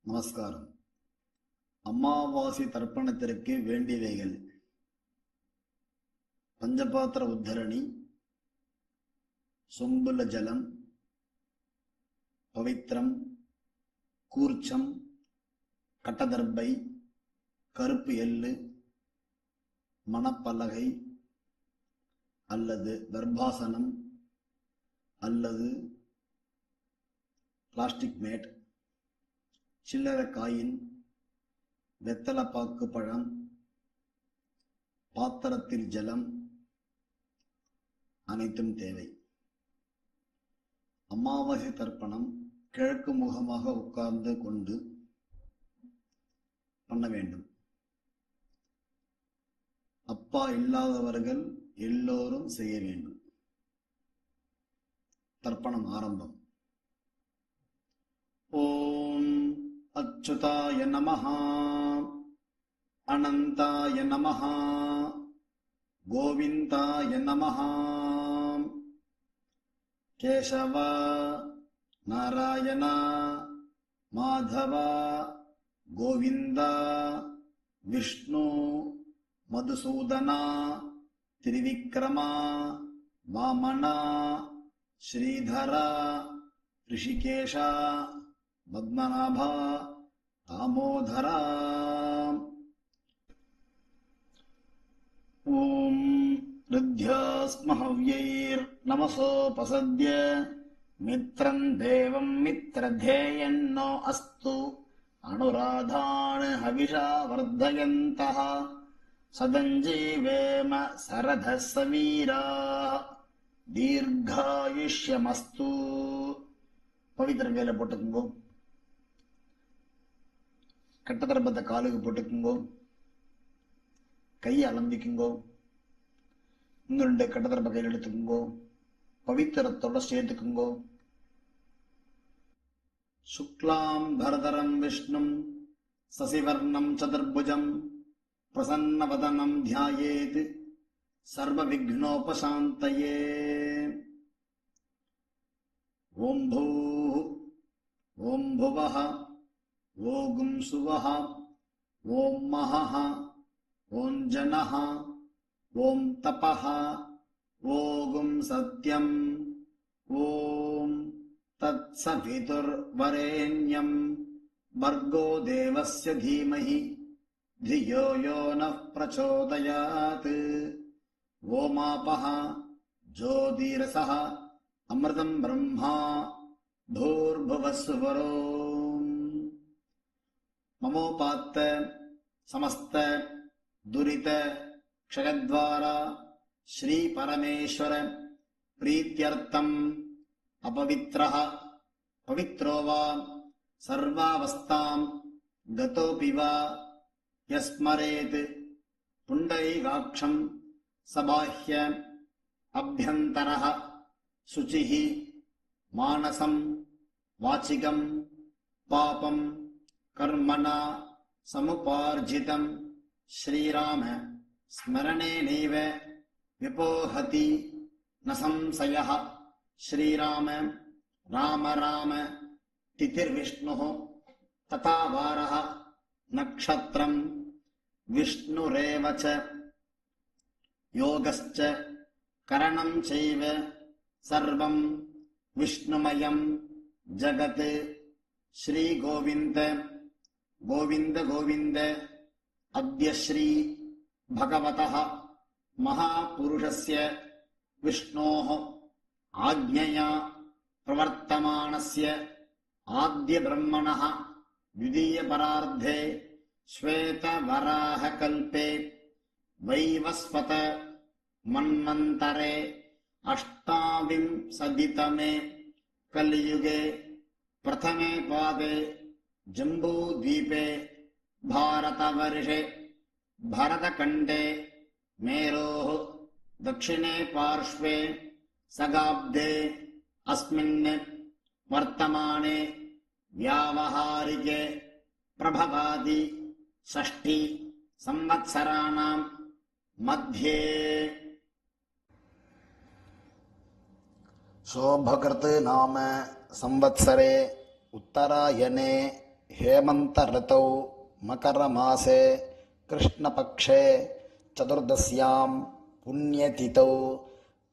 நமஸ்காரம். அமாவாசை தர்ப்பணத்திற்கு வேண்டியவைகள்: பஞ்சபாத்திர உத்தரணி, சொம்புல ஜலம், பவித்ரம், கூர்ச்சம், கட்டதர்பை, கருப்பு எள்ளு, மணப்பலகை அல்லது தர்பாசனம் அல்லது பிளாஸ்டிக் மேட், சில்லறை காயின், வெத்தலைப்பாக்கு பழம், பாத்திரத்தில் ஜலம் அனைத்தும் தேவை. அமாவாசை தர்ப்பணம் கிழக்கு முகமாக உட்கார்ந்து கொண்டு பண்ண வேண்டும். அப்பா இல்லாதவர்கள் எல்லோரும் செய்ய வேண்டும். தர்ப்பணம் ஆரம்பம். ஓம் அச்சுதாய நமஹ, அனந்தாய நமஹ, கோவிந்தாய நமஹ. கேசவ, நாராயண, மாதவ, கோவிந்த, விஷ்ணு, மதுசூதன, திரிவிக்ரம, வாமன, ஸ்ரீதர, ரிஷிகேஷ, பத்மநாப, தாமோதர. ஓம் ருத்யாஸ்மஹவ்யைர் நமசோபசத்ய மித்ரம் தேவம் மித்ரதேயன்னோ அஸ்து அனுராதான் ஹவிஷா வர்தயந்தः சதஞ்சீவேம சரதः சவீராः தீர்காயுஷ்யமஸ்து. பவித்திர வேலை போட்டுக்குங்கோ. கட்டதர்பத்தை காலுக்கு போட்டுக்குங்கோ. கையை அலம்பிக்குங்கோ. இன்னும் 2 கட்டதர்ப கையில் எடுத்துக்குங்கோ. பவித்திரத்தோட சேர்த்துக்குங்கோ. சுக்லாம் பரதரம் விஷ்ணும் சசிவர்ணம் சதுர்புஜம் பிரசன்னவதனம் தியாயேத் சர்வ விக்னோபசாந்தயே. ஓம் பூः, ஓம் புவः, ஓம் சுவः, ஓம் மஹः, ஓம் ஜனः, ஓம் தபः, ஓம் சத்யம், ஓம் தத்சவிதுர்வரேண்யம் பர்கோ தேவஸ்ய தீமஹி धियो यो नः प्रचोदयात्. ओमापः ज्योतिरसः अमृतं ब्रह्मा भूर्भुवस्सुवरो. ममोपात्त समस्त दुरित क्षयद्वारा श्री परमेश्वर प्रीत्यर्थम् अपवित्रः पवित्रो वा सर्वावस्थां गतोऽपि वा यस्मरेत् पुण्डरीकाक्षं सबाह्य अभ्यन्तरः शुचिः मानसं वाचिकं पापं कर्मणा समुपार्जितं श्रीराम स्मरणेनैव विपोहति न संशयः. श्रीराम राम राम तिथिर्विष्णुः तथा वारः नक्षत्रं विष्णुरेव च योगश्च करणं चैव सर्वं विष्णुमयं जगत्. श्री गोविन्द गोविन्द गोविन्द. अद्य श्री भगवतः महापुरुषस्य विष्णोः आज्ञया प्रवर्तमानस्य आद्य ब्रह्मणः द्वितीय परार्धे श्वेतवराहकल्पे वैवस्वत मन्वन्तरे अष्टाविंशतितमे कलियुगे प्रथमे पादे जम्बूद्वीपे भारतवर्षे भरतखण्डे मेरोः दक्षिणे पार्श्वे सगाब्दे अस्मिन् वर्तमाने व्यावहारिके प्रभवादि षष्ठी संवत्सराणां मध्ये शोभकृत् नाम संवत्सरे उत्तरायणे हेमंत ऋतौ मकर मासे कृष्णपक्षे चतुर्दश्यां पुण्यतिथौ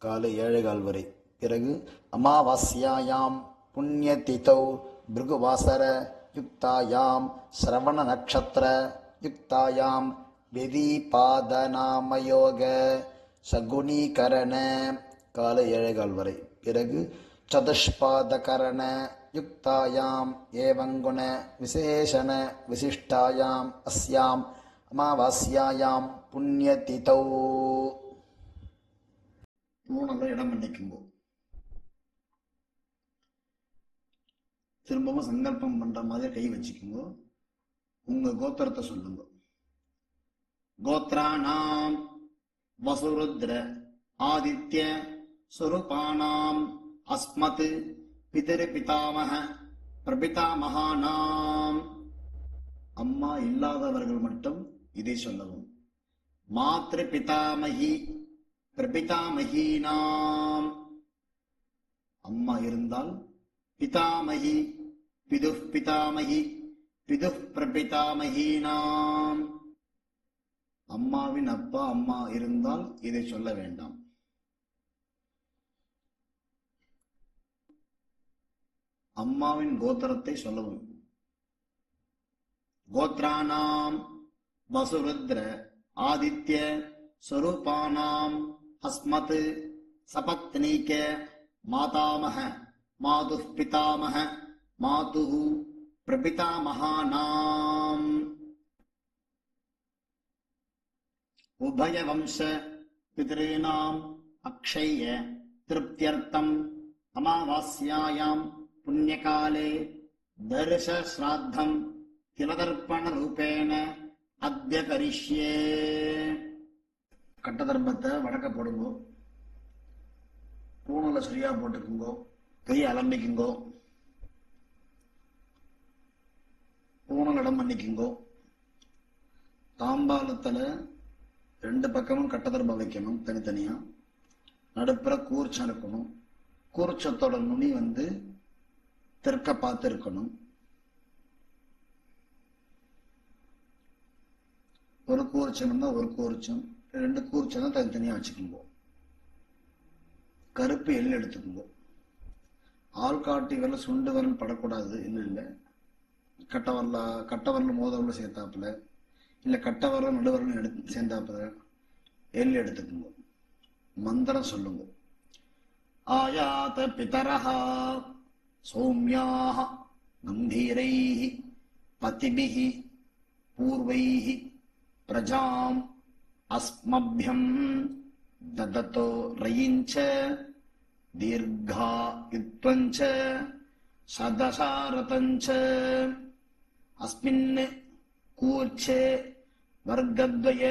காலை 7:15 வரை. பிறகு அமாவாஸ்யாயாம் புண்ணியதிதௌ பிருகுவாசர யுக்தாயாம் சிரவண நக்ஷத்திர யுக்தாயாம் வெதிபாதநாமயோக சகுனீகரண காலை 7:15 வரை. பிறகு சதுஷ்பாதகரண யுக்தாயாம் ஏவங்குண விசேஷண விசிஷ்டாயாம் அஸ்யாம் அமாவாஸ்யாயாம் புண்ணியதிதௌ. பூனலை இடம் பண்ணிக்கும்போ திரும்பவும் சங்கல்பம் பண்ற மாதிரி கை வச்சுக்கும்போ உங்க கோத்திரத்தை சொல்லுங்க. கோத்ராணாம் வசுருத்ர ஆதித்ய சுரூபானாம் அஸ்மத் பிதரு பிதாமக பிரபிதாமகானாம். அம்மா இல்லாதவர்கள் மட்டும் இதை சொல்லவும். மாத்ரு பிதாமகி பிரபிதாமகீனாம். அம்மா இருந்தால் பிதாமகி பிதுஹ் பிதாமகி பிதுஹ் பிரபிதாமகீனாம். அம்மாவின் அப்பா அம்மா இருந்தால் இதை சொல்ல வேண்டாம். அம்மாவின் கோத்திரத்தை சொல்லவும். கோத்ராணாம் வசுருத்ர ஆதித்ய ஸ்வரூபானாம் அஸ்மத் சபத்னீக மாதாமஹ மாதுஹ் பிதாமஹ மாதுஹு பிரபிதாமகானாம். உபயவம்ச பிதॄணாம் அக்ஷய திருப்தியர்த்தம் அமாவாஸ்யாயாம் புண்ணியகாலே தர்ஷ ஸ்ராத்தம் திலதர்ப்பண ரூபேண அத்ய கரிஷ்யே. கட்ட தர்மத்தை வடக்க போடுங்கோ. பூணலை சரியா போட்டுக்குங்கோ. கையை அலம்பிக்குங்கோ. பூணல் இடம் பண்ணிக்குங்கோ. தாம்பாலத்துல 2 பக்கமும் கட்ட தர்மம் வைக்கணும் தனித்தனியா. நடுப்புற கூர்ச்சம் இருக்கணும். கூர்ச்சத்தோட நுனி தெற்க பார்த்து இருக்கணும். ஒரு கூர்ச்சம் இருந்தா ஒரு கூர்ச்சம், 2 கூர்ச்சம் தான் தனித்தனியா வச்சுக்குங்க. கருப்பு எள்ளு எடுத்துக்குங்க. ஆள்காட்டி வரல சுண்டு வரல் படக்கூடாது. இல்ல கட்டவரல மோதவரல சேர்த்தாப்புல, இல்ல கட்டவரல நடுவரல சேர்ந்தாப்புல எள்ளு எடுத்துக்குங்க. மந்திரம் சொல்லுங்க. ஆயாத பிதரஹ சௌம்யாஹ கம்பீரைஹி பதிபிஹி பூர்வைஹி பிரஜாம் அஸ்மப்யம் தததோ ரயிஞ்ச தீர்கா யுத்வஞ்ச சதசாரதஞ்ச அஸ்மின் கூர்ச்சே வர்க்கத்வய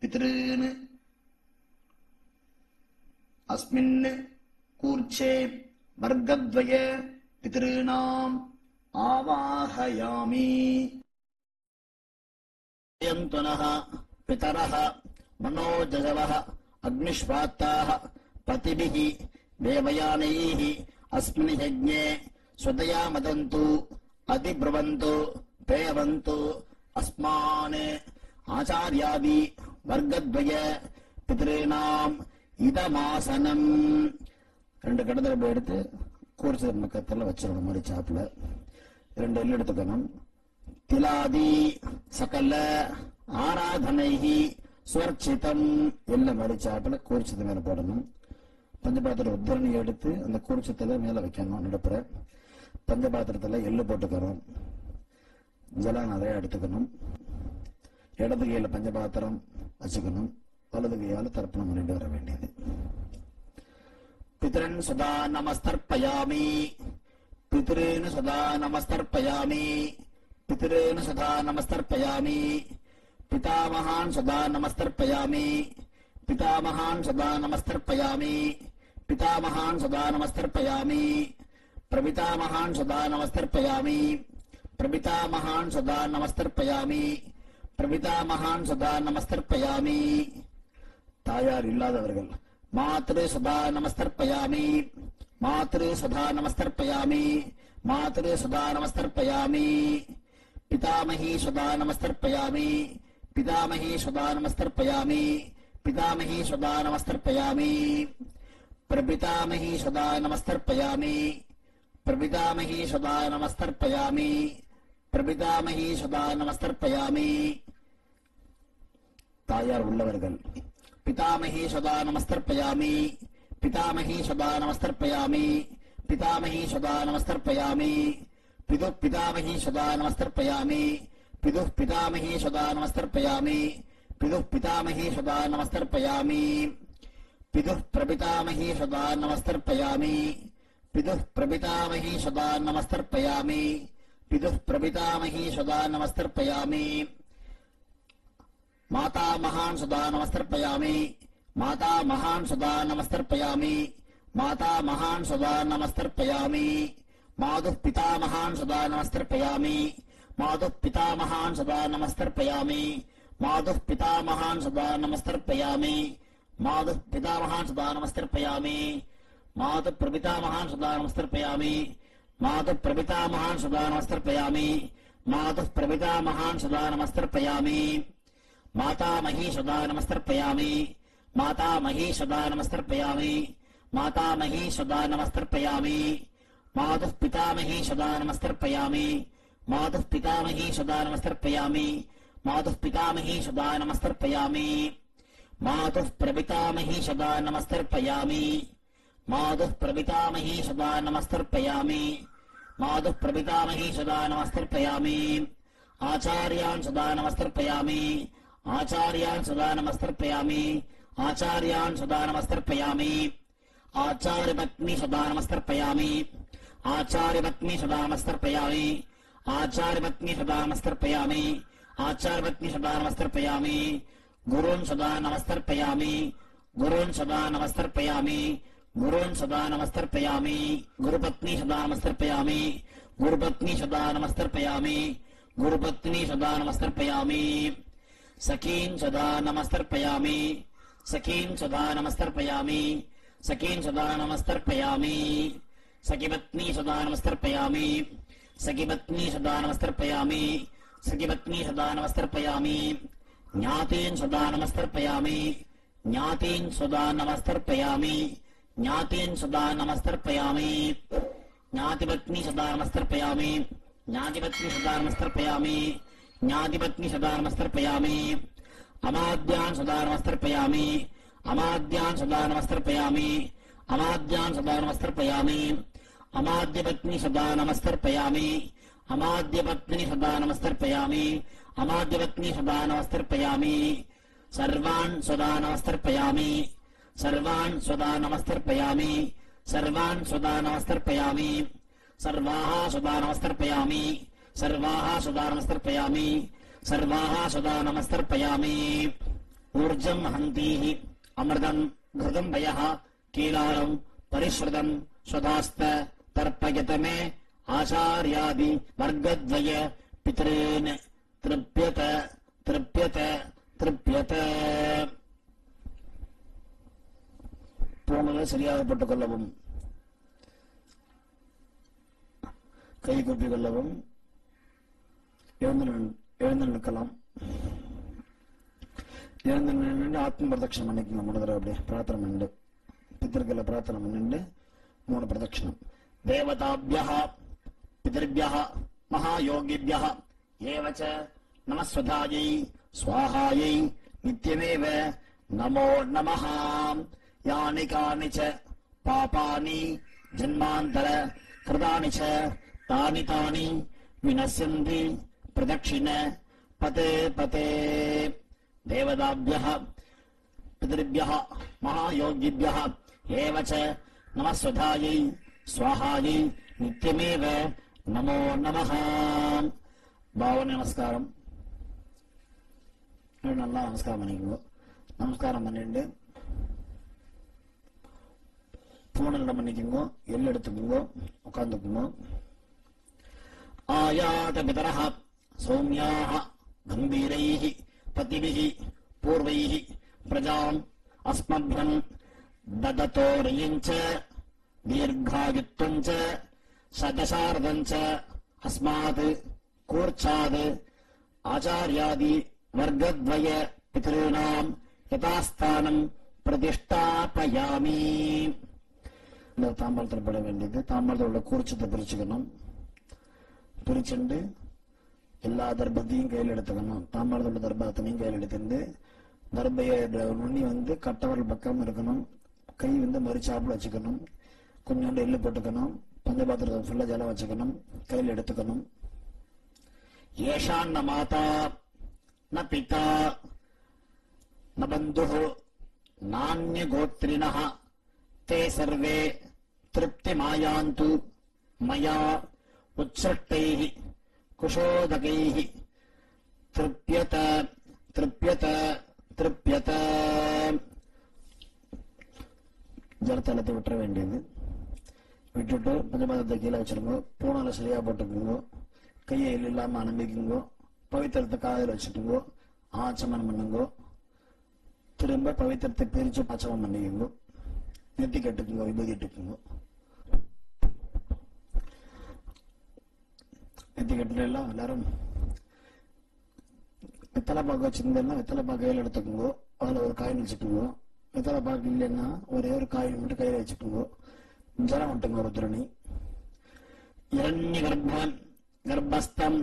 பித்ருன் அஸ்மின் கூர்ச்சே வர்க்கத்வய பித்ருணாம் ஆவாஹயாமி. யந்தனஹ பிதரஹ மனோஜசவஹ அக்னிஷ்வாத்தாஹ பதிபிஹி தேவயானைஹி அஸ்மின் யஜ்ஞே ஸ்வதயா மதந்து அதிப்ருவந்து பேவந்து அஸ்மான் ஆச்சார்யாதி வர்க்கத்வய பித்ருணாம் இதமாசனம். 2 கடத்தரப்பு எடுத்து கூர்ச்ச பக்கத்தில் வச்சிடணும். மாதிரி சாப்பில் 2 எள்ளு எடுத்துக்கணும். திலாதி சகல ஆராதனைஹி ஸ்வர்ச்சிதம் எல்ல மாதிரி சாப்பில் கூர்ச்சத்து மேல போடணும். பஞ்சபாத்திர உத்தரணி எடுத்து அந்த கூர்ச்சத்துல மேல வைக்கணும். நடுப்புற பஞ்சபாத்திரத்துல எள்ளு போட்டுக்கணும். ஜலம் நிறைய எடுத்துக்கணும். இடது கையில பஞ்சபாத்திரம் வச்சுக்கணும். வலது கையால தர்ப்பணம் பண்ணிட்டு வர வேண்டியது. பித்ரன் சதா நமஸ்தர்ப்பயாமி பித்ருன் சதா நமஸ்தர்ப்பயாமி பித்ருன் சதா நமஸ்தர்ப்பயாமி பிதாமகான் சதா நமஸ்தர்ப்பயாமி பிதாமகான் சதா நமஸ்தர்ப்பயாமி பிதாமகான் சதா நமஸ்தர்ப்பயாமி பிரபிதாமகான் சதா நமஸ்தர்ப்பயாமி பிரபிதாமகான் சதா நமஸ்தர்ப்பயாமி பிரபிதாமகான் சதா நமஸ்தர்ப்பயாமி. தாயார் இல்லாதவர்கள் மாத்ரு சதா நமஸ்தர்ப்பயாமி மாத்ரு சதா நமஸ்தர்ப்பயாமி மாத்ரு சதா நமஸ்தர்ப்பயாமி पितामही सदा नमस्तर्पयामि पितामही सदा नमस्तर्पयामि पितामही सदा नमस्तर्पयामि प्रपितामही सदा नमस्तर्पयामि प्रपितामही सदा नमस्तर्पयामि प्रपितामही सदा नमस्तर्पयामि तायार உள்ளவர்கள் पितामही सदा नमस्तर्पयामि पितामही सदा नमस्तर्पयामि पितामही सदा नमस्तर्पयामि पितुः पितामही सदा नमस्तर्पयामि पितुः पितामही सदा नमस्तर्पयामि पितुः पितामही सदा नमस्तर्पयामि पितुः प्रपितामही सदा नमस्तर्पयामि पितुः प्रपितामही सदा नमस्तर्पयामि पितुः प्रपितामही सदा नमस्तर्पयामि माता महान् सदा नमस्तर्पयामि माता महान् सदा नमस्तर्पयामि माता महान् सदा नमस्तर्पयामि मातुः पिता महान् सदा नमस्तर्पयामि मातुः पिता महान् सदा नमस्तर्पयामि मातुः पिता महान् सदा नमस्तर्पयामि मातुः पिता महान् सदा नमस्तर्पयामि मातुः प्रपिता महान् सदा नमस्तर्पयामि मातुः प्रपिता महान् सदा नमस्तर्पयामि मातुः प्रपिता महान् सदा नमस्तर्पयामि माता मही सदा नमस्तर्पयामि माता मही सदा नमस्तर्पयामि माता मही सदा नमस्तर्पयामि मातुः पितामही सदा नमस्तर्पयामि मातुः पितामही सदा नमस्तर्पयामि मातुः पितामही सदा नमस्तर्पयामि मातुः प्रपितामही सदा नमस्तर्पयामि मातुः प्रपितामही सदा नमस्तर्पयामि मातुः प्रपितामही सदा नमस्तर्पयामि आचार्यान् सदा नमस्तर्पयामि आचार्यान् सदा नमस्तर्पयामि आचार्यान् सदा नमस्तर्पयामि आचार्यपत्नी सदा नमस्तर्पयामि आचार्यपत्नी सदा नमस्तर्पयामि आचार्यपत्नी सदा नमस्तर्पयामि आचार्यपत्नी सदा नमस्तर्पयामि गुरून् सदा नमस्तर्पयामि गुरून् सदा नमस्तर्पयामि गुरून् सदा नमस्तर्पयामि गुरुपत्नी सदा नमस्तर्पयामि गुरुपत्नी सदा नमस्तर्पयामि गुरुपत्नी सदा नमस्तर्पयामि सखीन् सदा नमस्तर्पयामि सखीन् सदा नमस्तर्पयामि सखीन् सदा नमस्तर्पयामि सखिपत्नी सदा नमस्तर्पयामि सखिपत्नी सदा नमस्तर्पयामि सखिपत्नी सदा नमस्तर्पयामि ज्ञातीन् सदा नमस्तर्पयामि ज्ञातीन् सदा नमस्तर्पयामि ज्ञातीन् सदा नमस्तर्पयामि ज्ञातिपत्नी सदा नमस्तर्पयामि ज्ञातिपत्नी सदा नमस्तर्पयामि ज्ञातिपत्नी सदा नमस्तर्पयामि अमाद्यान् सदा नमस्तर्पयामि अमाद्यान् सदा नमस्तर्पयामि अमाद्यान् सदा नमस्तर्पयामि अमाद्यपत्नी सदा नमस्तर्पयामि अमाद्यपत्नी सदा नमस्तर्पयामि अमाद्यपत्नी सदा नमस्तर्पयामि सर्वान् सदा नमस्तर्पयामि सर्वान् सदा नमस्तर्पयामि सर्वान् सदा नमस्तर्पयामि सर्वाः सदा नमस्तर्पयामि सर्वाः सदा नमस्तर्पयामि सर्वाः सदा नमस्तर्पयामि ऊर्जं हन्तीः अमृतं घृतं वयः कीलालं परिश्रुतं स्वधास्त तर्पयत मे आचार्यादि वर्गद्वय पितॄन् तृप्यत तृप्यत तृप्यत பூணலை சரியாக போட்டுக் கொள்ளவும் கை கூப்பிக் கொள்ளவும் எழுந்து நிற்கலாம் எழுந்து நின்று ஆத்ம பிரதட்சணம் பண்ணிக்கலாம் மூணு தடவை அப்படியே பிரார்த்தனை பண்ணிட்டு பித்திருக்களை பிரார்த்தனை பண்ணிட்டு 3 பிரதட்சணம் தேவதாபியः பிதர்பியः மகாயோகிபியः ஏவச்ச நமஸ்வதாயை ஸ்வாஹாயை நித்யமேவ நமோ நமः यानि कानि च पापानि जन्मान्तर कृतानि च तानि तानि विनश्यन्ति प्रदक्षिण पते पते देवताभ्यः पितृभ्यः महायोगिभ्यः एव च नमस्वधायै स्वाहायै नित्यमेव नमो नमः भावने नमस्कारम நல்லா நமஸ்காரம் பண்ணிக்கோ நமஸ்காரம் பண்ணிட்டு பூணலம் பண்ணிக்கோங்க எல்லாம் எடுத்துக்கோங்க உட்கார்ந்துக்குங்க ஆயாத பிதரஹ சௌம்யாஹ கம்பீரைஹ பதிபிஹ பூர்வைஹ பிரஜாம் அஸ்மப்ரம் தததோரியஞ்ச தீர்காயுத்வஞ்ச சதசார்தஞ்ச அஸ்மாத் கூர்ச்சாத் ஆச்சாரியாதி வர்க்கத்வய பித்ருணாம் யதாஸ்தானம் பிரதிஷ்டாபயாமி. இந்த தாம்பாளத்தில் பட வேண்டியது. தாம்பாளத்தில் உள்ள கூர்ச்சத்தை பிரிச்சுக்கணும். பிரிச்சுண்டு எல்லா தர்பத்தையும் கையில் எடுத்துக்கணும். தாம்பாளத்தில் உள்ள தர்பத்தையும் கையில் எடுத்துட்டு தர்பைய நுண்ணி கட்டவரல் பக்கம் இருக்கணும். கை மறிச்சாப்புல வச்சுக்கணும். கொஞ்சோண்டு எள்ளு போட்டுக்கணும். பஞ்சபாத்திரத்தை ஃபுல்லா ஜலம் வச்சுக்கணும். கையில் எடுத்துக்கணும். ஏஷான் ந மாதா ந பிதா ந பந்துः நான்ய கோத்ரிணः தே சர்வே திருப்திமாயாந்து மயா உத்சஷ்டைः குஷோதகைः திருப்யத திருப்யத திருப்யத. ஜலத்தை எல்லாத்தையும் விட்டுற வேண்டியது. விட்டுட்டு பஞ்சபாதத்தை கீழே வச்சிருங்க. பூனால சரியா போட்டுக்குங்க. கையை இல்லாம அனுப்பிக்குங்கோ. பவித்திரத்தை காதில் வச்சுட்டுங்கோ. ஆச்சமனம் பண்ணுங்கோ. திரும்ப பவித்திரத்தை பிரிச்சு ஆச்சமம் பண்ணிக்குங்கோ. நெத்தி கட்டுக்குங்கோ. விபூதி இட்டுக்குங்கோ. நெத்தி கட்டுலாம் எல்லாரும் வெத்தலை பாக்கு வச்சிருந்தேன்னா வெத்தலை பாக்கு கையில் எடுத்துக்குங்கோ. அதுல ஒரு காயின் வச்சுக்குங்கோ. வெத்தலை பாக்கு இல்லைன்னா ஒரே ஒரு காயின் மட்டும் கையில வச்சுக்குங்கோ. ஜலம் விட்டுங்க ஒரு துரணி. இரண்ய கர்ப்பன் கர்ப்பஸ்தம்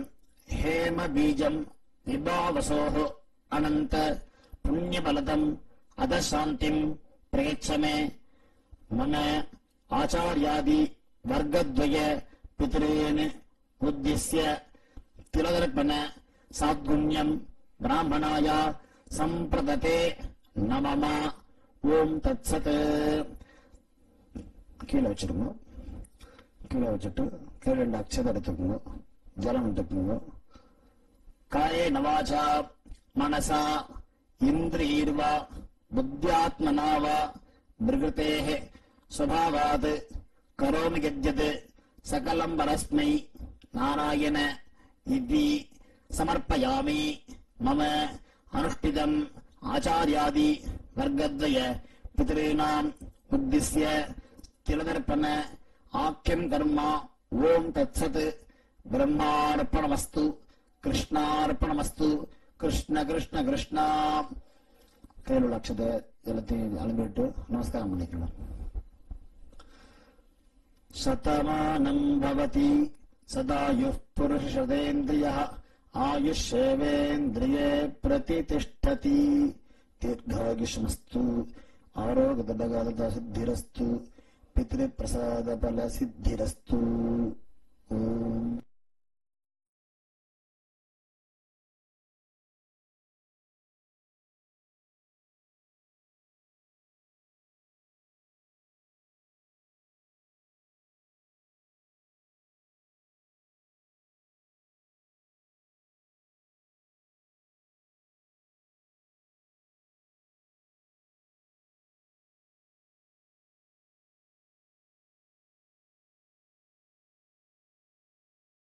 ஹேம பீஜம் விபாவசோஹ அனந்த புண்ணியபலதம் அதசாந்திம் பிரயச்சமே மம ஆச்சாரியாதி வர்க்கத்வய பித்ரேன் உத்திஸ்ய திலதர்ப்பண சாத்குண்யம் பிராமணாய சம்பிரததே நமம. ஓம் தத்சத். கீழே வச்சிருங்க. கீழே வச்சுட்டு கீழே 2 அக்ஷதை எடுத்துக்கோங்க. ஜலம் எடுத்துக்கோங்க. காயே நவாச்சா மனசா இந்திரியர்வா புத்தியாத்மனாவா பிரகிருதேஹ ஸ்வபாவாத் கரோமி யத்யத் சகலம் பரஸ்மை நாராயண இதி சமர்ப்பயாமி. மம அனுஷ்டிதம் ஆச்சாரியாதி வர்க்கத்வய பித்ருணாம் உத்திஸ்ய திலதர்ப்பண ஆக்கியம் கர்மா. ஓம் தத்சத். பிரம்மார்ப்பணமஸ்து. கிருஷ்ணார்ப்பணமஸ்து. கிருஷ்ண கிருஷ்ண கிருஷ்ணா. கையில் உள்ள அக்ஷதை எல்லாத்தையும் அலம்பிட்டு நமஸ்காரம் பண்ணிக்கலாம். சதமானம் பவதி சதாயுः புருஷதேந்திரியः ஆயுஷ்யேவேந்திரியே பிரதிதிஷ்டதி. தீர்காயுஷ்மஸ்து. ஆரோக்கியதகாலத சித்திரஸ்து. பித்ருப்ரசாத பல சித்திரஸ்து. ஓம்.